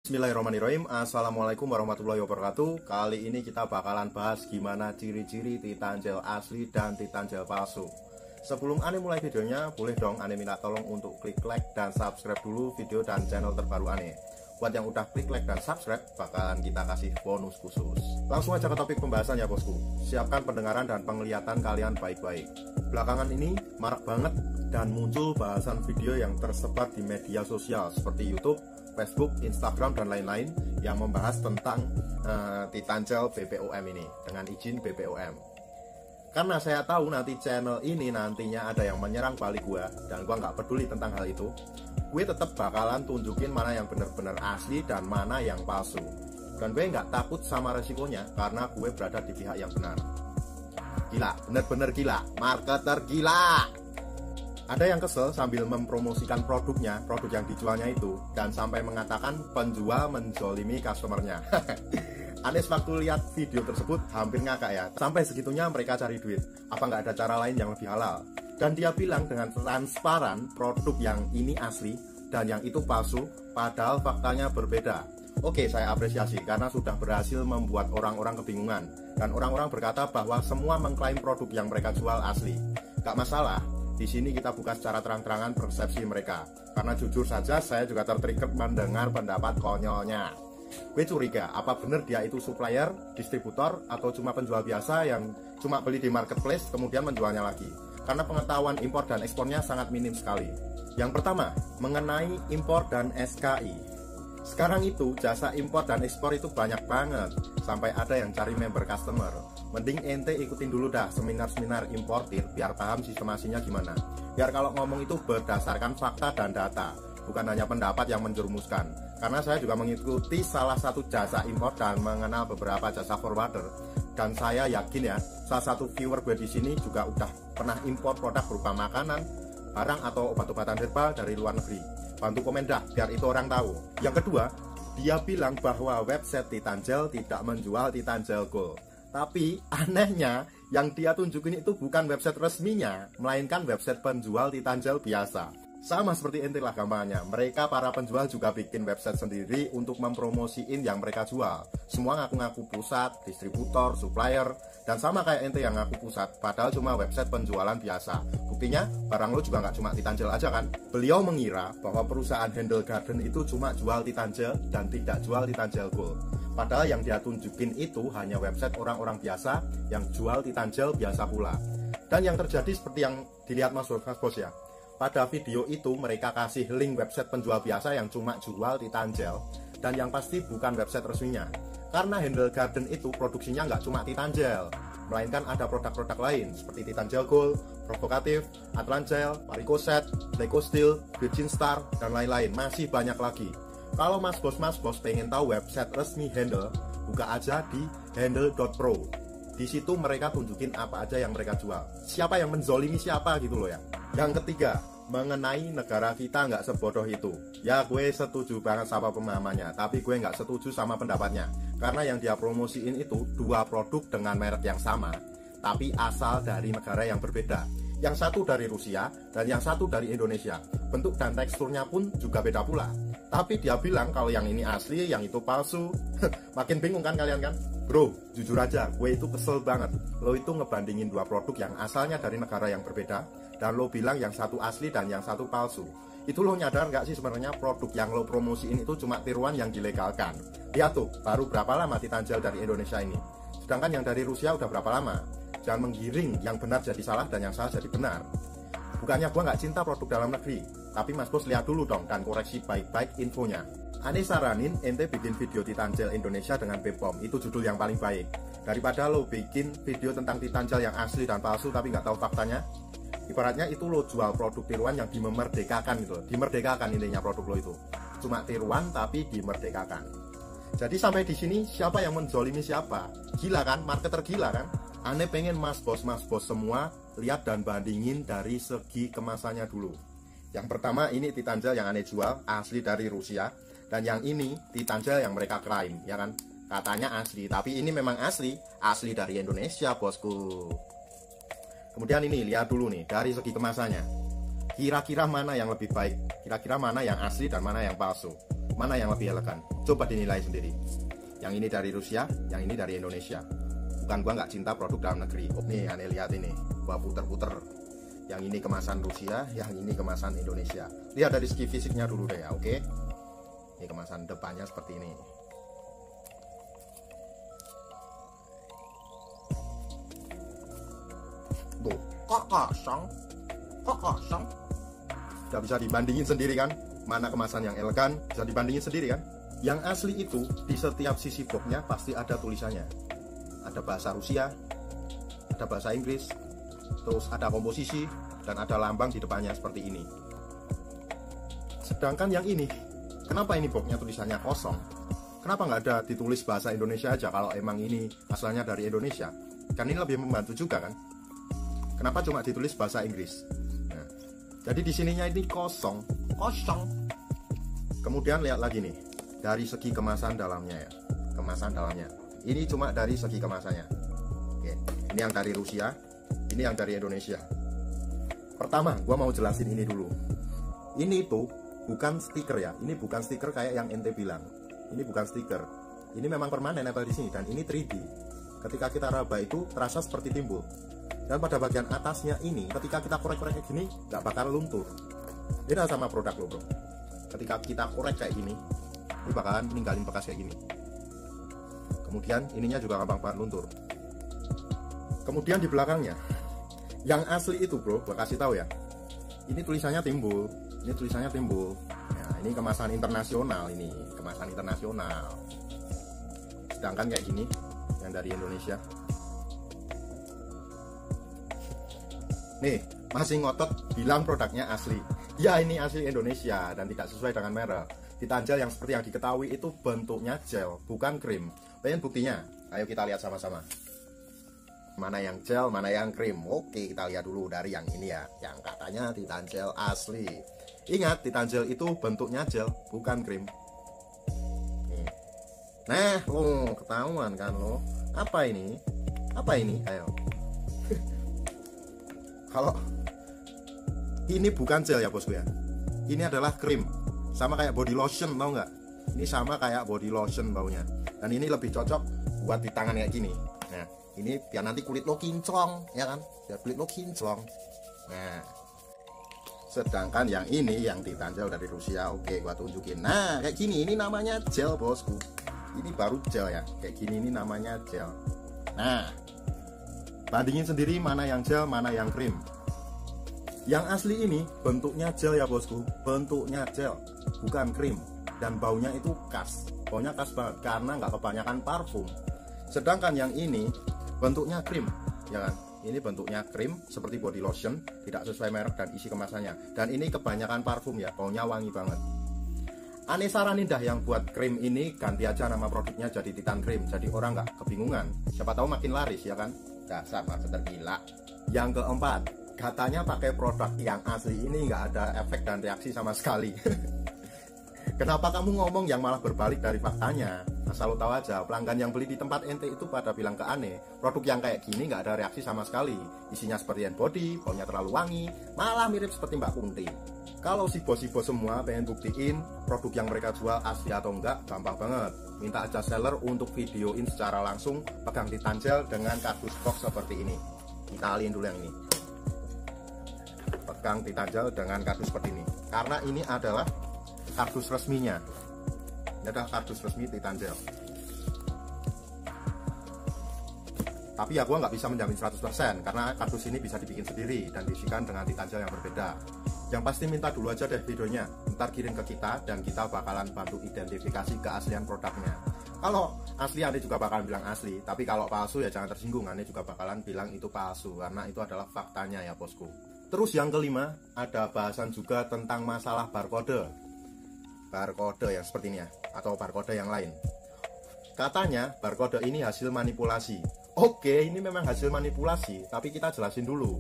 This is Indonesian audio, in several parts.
Bismillahirrahmanirrahim. Assalamualaikum warahmatullahi wabarakatuh. Kali ini kita bakalan bahas gimana ciri-ciri titan gel asli dan titan gel palsu. Sebelum Ane mulai videonya, boleh dong Ane minta tolong untuk klik like dan subscribe dulu video dan channel terbaru Ane. Buat yang udah klik like dan subscribe, bakalan kita kasih bonus khusus. Langsung aja ke topik pembahasan ya bosku. Siapkan pendengaran dan penglihatan kalian baik-baik. Belakangan ini marak banget dan muncul bahasan video yang tersebar di media sosial seperti YouTube, Facebook, Instagram, dan lain-lain yang membahas tentang titan gel BPOM ini dengan izin BPOM. Karena saya tahu nanti channel ini nantinya ada yang menyerang balik gua dan gua nggak peduli tentang hal itu, gue tetap bakalan tunjukin mana yang benar-benar asli dan mana yang palsu. Dan gue nggak takut sama resikonya karena gue berada di pihak yang benar. Gila, bener-bener gila, marketer gila. Ada yang kesel sambil mempromosikan produknya, produk yang dijualnya itu, dan sampai mengatakan penjual menzolimi customernya. Anis waktu lihat video tersebut hampir ngakak ya. Sampai segitunya mereka cari duit. Apa nggak ada cara lain yang lebih halal? Dan dia bilang dengan transparan produk yang ini asli dan yang itu palsu, padahal faktanya berbeda. Oke, saya apresiasi karena sudah berhasil membuat orang-orang kebingungan. Dan orang-orang berkata bahwa semua mengklaim produk yang mereka jual asli. Gak masalah. Di sini kita buka secara terang-terangan persepsi mereka. Karena jujur saja saya juga tertrigger mendengar pendapat konyolnya. Gue curiga, apa bener dia itu supplier, distributor, atau cuma penjual biasa yang cuma beli di marketplace kemudian menjualnya lagi. Karena pengetahuan impor dan ekspornya sangat minim sekali. Yang pertama, mengenai impor dan SKI. Sekarang itu jasa impor dan ekspor itu banyak banget. Sampai ada yang cari member customer. Mending ente ikutin dulu dah seminar-seminar importir biar paham sistemasinya gimana. Biar kalau ngomong itu berdasarkan fakta dan data, bukan hanya pendapat yang menjerumuskan. Karena saya juga mengikuti salah satu jasa impor dan mengenal beberapa jasa forwarder. Dan saya yakin ya, salah satu viewer gue di sini juga udah pernah impor produk berupa makanan, barang atau obat-obatan herbal dari luar negeri. Bantu komen dah biar itu orang tahu. Yang kedua, dia bilang bahwa website titan gel tidak menjual titan gel gold. Tapi anehnya yang dia tunjukin itu bukan website resminya, melainkan website penjual titan gel biasa. Sama seperti ente lah gampangnya. Mereka para penjual juga bikin website sendiri untuk mempromosiin yang mereka jual. Semua ngaku-ngaku pusat, distributor, supplier, dan sama kayak ente yang ngaku pusat, padahal cuma website penjualan biasa. Buktinya barang lo juga nggak cuma titan gel aja kan. Beliau mengira bahwa perusahaan Handle Garden itu cuma jual titan gel dan tidak jual titan gel gold. Padahal yang dia tunjukin itu hanya website orang-orang biasa yang jual titan gel biasa pula. Dan yang terjadi seperti yang dilihat Mas Bos ya. Pada video itu mereka kasih link website penjual biasa yang cuma jual titan gel, dan yang pasti bukan website resminya. Karena Handle Garden itu produksinya nggak cuma titan gel, melainkan ada produk-produk lain seperti titan gel gold, provokatif, Atlan gel, Varicocet, Pleco Steel, Virgin Star, dan lain-lain. Masih banyak lagi. Kalau Mas Bos pengen tahu website resmi Handle, buka aja di handle.pro. Di situ mereka tunjukin apa aja yang mereka jual. Siapa yang menzolimi siapa gitu loh ya. Yang ketiga, mengenai negara kita nggak sebodoh itu. Ya gue setuju banget sama pemahamannya, tapi gue nggak setuju sama pendapatnya. Karena yang dia promosiin itu dua produk dengan merek yang sama, tapi asal dari negara yang berbeda. Yang satu dari Rusia dan yang satu dari Indonesia. Bentuk dan teksturnya pun juga beda pula. Tapi dia bilang kalau yang ini asli, yang itu palsu. Makin bingung kan kalian kan? Bro, jujur aja, gue itu kesel banget. Lo itu ngebandingin dua produk yang asalnya dari negara yang berbeda, dan lo bilang yang satu asli dan yang satu palsu. Itu lo nyadar nggak sih sebenarnya produk yang lo promosiin itu cuma tiruan yang dilegalkan? Lihat tuh, baru berapa lama titan gel dari Indonesia ini? Sedangkan yang dari Rusia udah berapa lama? Jangan menggiring yang benar jadi salah dan yang salah jadi benar. Bukannya gue nggak cinta produk dalam negeri, tapi Mas Bos lihat dulu dong dan koreksi baik-baik infonya. Ane saranin ente bikin video titan gel Indonesia dengan BPOM, itu judul yang paling baik. Daripada lo bikin video tentang titan gel yang asli dan palsu tapi nggak tahu faktanya. Ibaratnya itu lo jual produk tiruan yang dimerdekakan gitu. Dimerdekakan intinya produk lo itu. Cuma tiruan tapi dimerdekakan. Jadi sampai di sini siapa yang menzolimi siapa? Gila kan? Marketer gila kan? Ane pengen Mas Bos semua lihat dan bandingin dari segi kemasannya dulu. Yang pertama ini titan gel yang Ane jual asli dari Rusia. Dan yang ini titan gel yang mereka klaim, ya kan? Katanya asli, tapi ini memang asli dari Indonesia, bosku. Kemudian ini lihat dulu nih dari segi kemasannya. Kira-kira mana yang lebih baik? Kira-kira mana yang asli dan mana yang palsu? mana yang lebih elegan? Coba dinilai sendiri. Yang ini dari Rusia, yang ini dari Indonesia. Bukan gua nggak cinta produk dalam negeri. Nih, aneh lihat ini, gua puter-puter. Yang ini kemasan Rusia, yang ini kemasan Indonesia. Lihat dari segi fisiknya dulu deh ya, oke? Ini kemasan depannya seperti ini. Tuh, kok kosong? Gak bisa dibandingin sendiri kan? Mana kemasan yang elegan, bisa dibandingin sendiri kan? Yang asli itu, di setiap sisi boxnya pasti ada tulisannya. Ada bahasa Rusia, ada bahasa Inggris, terus ada komposisi, dan ada lambang di depannya seperti ini. Sedangkan yang ini, kenapa ini boxnya tulisannya kosong? Kenapa nggak ada ditulis bahasa Indonesia aja kalau emang ini asalnya dari Indonesia? Kan ini lebih membantu juga kan? Kenapa cuma ditulis bahasa Inggris? Nah, jadi di sininya ini kosong. Kemudian lihat lagi nih, dari segi kemasan dalamnya ya. Kemasan dalamnya. Ini cuma dari segi kemasannya. Oke, ini yang dari Rusia, ini yang dari Indonesia. Pertama, gua mau jelasin ini dulu. Ini tuh bukan stiker ya. Ini bukan stiker kayak yang ente bilang. Ini bukan stiker. Ini memang permanen nempel di sini dan ini 3D. Ketika kita raba itu terasa seperti timbul. Dan pada bagian atasnya ini, ketika kita korek-korek kayak gini, nggak bakal luntur. Beda sama produk lo bro. Ketika kita korek kayak gini, ini bakalan ninggalin bekas kayak gini. Kemudian ininya juga gampang banget luntur. Kemudian di belakangnya, yang asli itu bro, gua kasih tahu ya. Ini tulisannya timbul. Ini tulisannya timbul. Nah, ini kemasan internasional ini, kemasan internasional. Sedangkan kayak gini, yang dari Indonesia. Nih, masih ngotot bilang produknya asli. Ya ini asli Indonesia dan tidak sesuai dengan merek. Ditanjel yang seperti yang diketahui itu bentuknya gel, bukan krim. Pengen buktinya? Ayo kita lihat sama-sama. Mana yang gel, mana yang krim. Oke, kita lihat dulu dari yang ini ya, yang katanya Titanjel asli. Ingat, Titanjel itu bentuknya gel, bukan krim. Nah, ketahuan kan lo. Apa ini? Apa ini? Ayo. Kalau ini bukan gel ya bosku ya, ini adalah krim, sama kayak body lotion, tau nggak? Ini sama kayak body lotion baunya, dan ini lebih cocok buat di tangan kayak gini. Nah, ini biar nanti kulit lo kinclong, ya kan? Biar kulit lo kinclong. Nah, sedangkan yang ini yang Titanjel dari Rusia, oke, gua tunjukin. Nah, kayak gini, ini namanya gel bosku. Ini baru gel ya, kayak gini ini namanya gel. Nah, bandingin sendiri mana yang gel, mana yang krim. Yang asli ini bentuknya gel ya bosku, bentuknya gel, bukan krim. Dan baunya itu khas, baunya khas banget karena nggak kebanyakan parfum. Sedangkan yang ini bentuknya krim, ya kan? Ini bentuknya krim seperti body lotion, tidak sesuai merek dan isi kemasannya. Dan ini kebanyakan parfum ya, baunya wangi banget. Aneh saranin dah yang buat krim ini ganti aja nama produknya jadi Titan Cream, jadi orang nggak kebingungan. Siapa tahu makin laris ya kan? Dasar marketer gila. Yang keempat, katanya pakai produk yang asli ini nggak ada efek dan reaksi sama sekali. Kenapa kamu ngomong yang malah berbalik dari faktanya? Asal lo tahu aja, pelanggan yang beli di tempat ente itu pada bilang ke aneh, produk yang kayak gini nggak ada reaksi sama sekali. Isinya seperti hand body, baunya terlalu wangi, malah mirip seperti Mbak Kunti. Kalau si bos-bos semua pengen buktiin produk yang mereka jual asli atau enggak, gampang banget. Minta aja seller untuk videoin secara langsung pegang Titanjel dengan kardus box seperti ini. Kita alihin dulu yang ini. Pegang Titanjel dengan kardus seperti ini. Karena ini adalah kardus resminya. Ini adalah kardus resmi Titanjel. Tapi ya gua nggak bisa menjamin 100% karena kardus ini bisa dibikin sendiri dan diisikan dengan Titanjel yang berbeda. Yang pasti minta dulu aja deh videonya, ntar kirim ke kita dan kita bakalan bantu identifikasi keaslian produknya. Kalau asli Anda juga bakalan bilang asli, tapi kalau palsu ya jangan tersinggung, Anda juga bakalan bilang itu palsu karena itu adalah faktanya ya bosku. Terus yang kelima, ada bahasan juga tentang masalah barcode. Barcode yang seperti ini ya, atau barcode yang lain. Katanya barcode ini hasil manipulasi. Oke, ini memang hasil manipulasi, tapi kita jelasin dulu.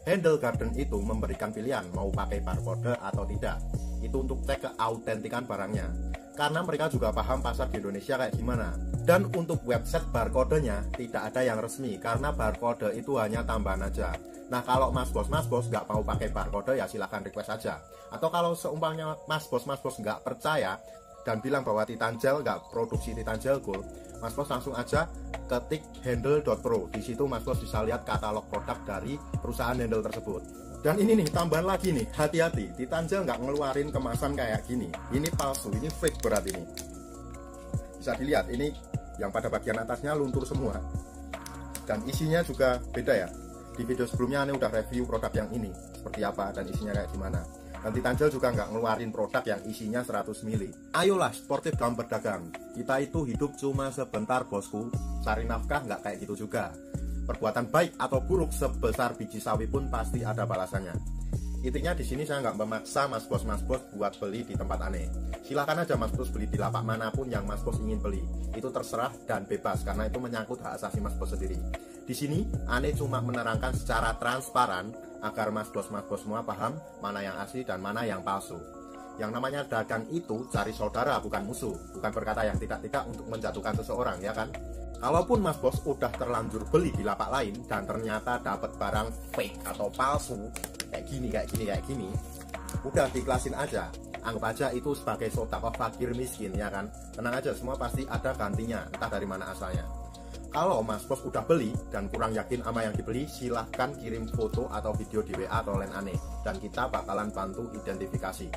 Handle Garden itu memberikan pilihan mau pakai barcode atau tidak. Itu untuk cek keautentikan barangnya. Karena mereka juga paham pasar di Indonesia kayak gimana. Dan untuk website barcodenya tidak ada yang resmi karena barcode itu hanya tambahan aja. Nah kalau mas bos nggak mau pakai barcode ya silahkan request aja. Atau kalau seumpamanya mas bos nggak percaya dan bilang bahwa Titan Gel nggak produksi Titan Gel Gold, Mas Bos langsung aja ketik handle.pro. Di situ Mas Bos bisa lihat katalog produk dari perusahaan handle tersebut. Dan ini nih tambahan lagi nih, hati-hati, Titan Gel nggak ngeluarin kemasan kayak gini. Ini palsu, ini fake berat ini. Bisa dilihat, ini yang pada bagian atasnya luntur semua. Dan isinya juga beda ya. Di video sebelumnya Ane udah review produk yang ini seperti apa dan isinya kayak gimana. Dan Titan Gel juga nggak ngeluarin produk yang isinya 100 ml. Ayolah sportif dalam berdagang. Kita itu hidup cuma sebentar bosku. Cari nafkah nggak kayak gitu juga. Perbuatan baik atau buruk sebesar biji sawi pun pasti ada balasannya. Intinya di sini saya nggak memaksa mas bos buat beli di tempat Ane. Silakan aja mas bos beli di lapak manapun yang mas bos ingin beli. Itu terserah dan bebas karena itu menyangkut hak asasi mas bos sendiri. Di sini Ane cuma menerangkan secara transparan agar mas bos semua paham mana yang asli dan mana yang palsu. Yang namanya dagang itu cari saudara bukan musuh, bukan berkata yang tidak-tidak untuk menjatuhkan seseorang, ya kan? Kalaupun mas bos udah terlanjur beli di lapak lain dan ternyata dapat barang fake atau palsu kayak gini, udah diklasin aja. Anggap aja itu sebagai sedekah fakir miskin, ya kan? Tenang aja, semua pasti ada gantinya, entah dari mana asalnya. Kalau mas bos udah beli dan kurang yakin sama yang dibeli, silahkan kirim foto atau video di WA atau line Ane dan kita bakalan bantu identifikasi.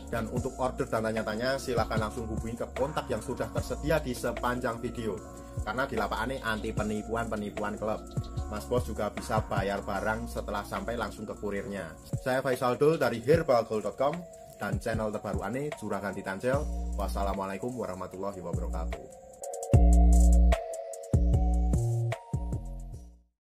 Dan untuk order dan tanya-tanya, silahkan langsung hubungi ke kontak yang sudah tersedia di sepanjang video. Karena di lapak Ane anti penipuan klub. Mas bos juga bisa bayar barang setelah sampai langsung ke kurirnya. Saya Faisal Dul dari herbalgold.com dan channel terbaru Ane Juragan Titan Gel. Wassalamualaikum warahmatullahi wabarakatuh.